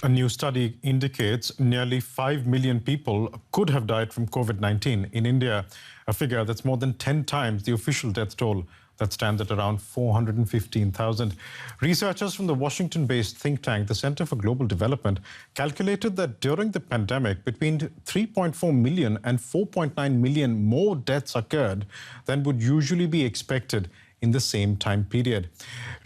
A new study indicates nearly 5 million people could have died from COVID-19 in India, a figure that's more than 10 times the official death toll that stands at around 415,000. Researchers from the Washington-based think tank, the Center for Global Development, calculated that during the pandemic, between 3.4 million and 4.9 million more deaths occurred than would usually be expected in the same time period.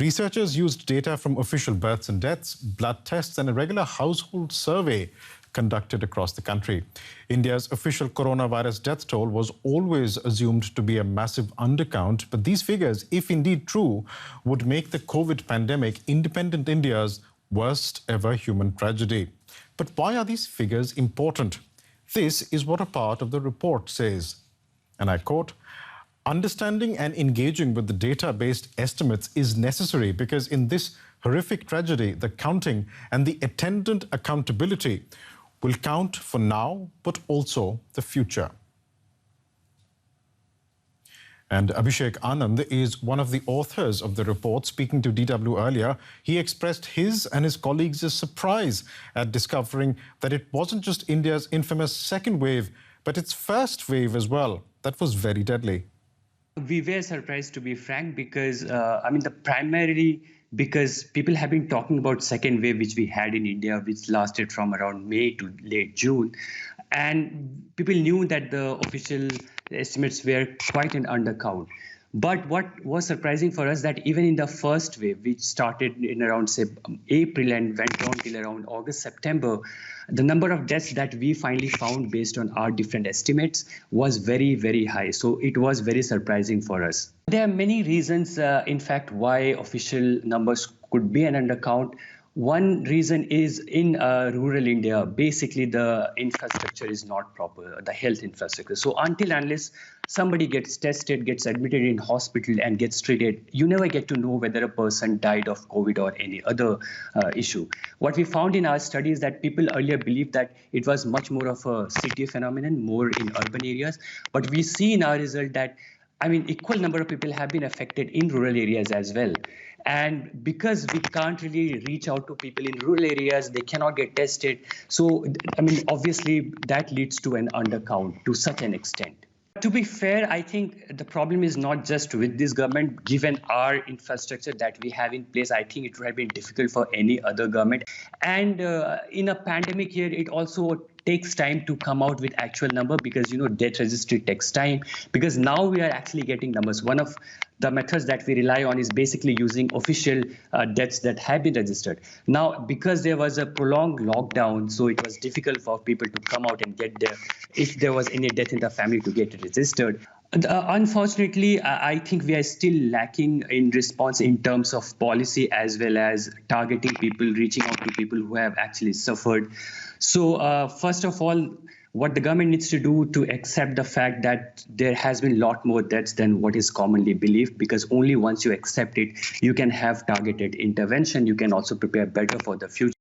Researchers used data from official births and deaths, blood tests, and a regular household survey conducted across the country. India's official coronavirus death toll was always assumed to be a massive undercount, but these figures, if indeed true, would make the COVID pandemic independent India's worst ever human tragedy. But why are these figures important? This is what a part of the report says. And I quote, "Understanding and engaging with the data-based estimates is necessary because in this horrific tragedy, the counting and the attendant accountability will count for now, but also the future." And Abhishek Anand is one of the authors of the report. Speaking to DW earlier, he expressed his and his colleagues' surprise at discovering that it wasn't just India's infamous second wave, but its first wave as well. That was very deadly. We were surprised, to be frank, because primarily because people have been talking about second wave, which we had in India, which lasted from around May to late June. And people knew that the official estimates were quite an undercount. But what was surprising for us that even in the first wave, which started in around, say, April and went on till around August, September, the number of deaths that we finally found based on our different estimates was very, very high. So it was very surprising for us. There are many reasons, in fact, why official numbers could be an undercount. One reason is in rural India, basically the infrastructure is not proper, the health infrastructure. So unless somebody gets tested, gets admitted in hospital and gets treated, you never get to know whether a person died of COVID or any other issue. What we found in our study is that people earlier believed that it was much more of a city phenomenon, more in urban areas. But we see in our result that equal number of people have been affected in rural areas as well. And because we can't really reach out to people in rural areas, they cannot get tested. So, obviously that leads to an undercount to such an extent. To be fair, I think the problem is not just with this government. Given our infrastructure that we have in place, I think it would have been difficult for any other government. And in a pandemic year, it also takes time to come out with actual number because, death registry takes time. Because now we are actually getting numbers. One of the methods that we rely on is basically using official deaths that have been registered. Now, because there was a prolonged lockdown, so it was difficult for people to come out and get there. If there was any death in the family, to get it registered. Unfortunately, I think we are still lacking in response in terms of policy as well as targeting people, reaching out to people who have actually suffered. So first of all, what the government needs to do to accept the fact that there has been a lot more deaths than what is commonly believed, because only once you accept it, you can have targeted intervention. You can also prepare better for the future.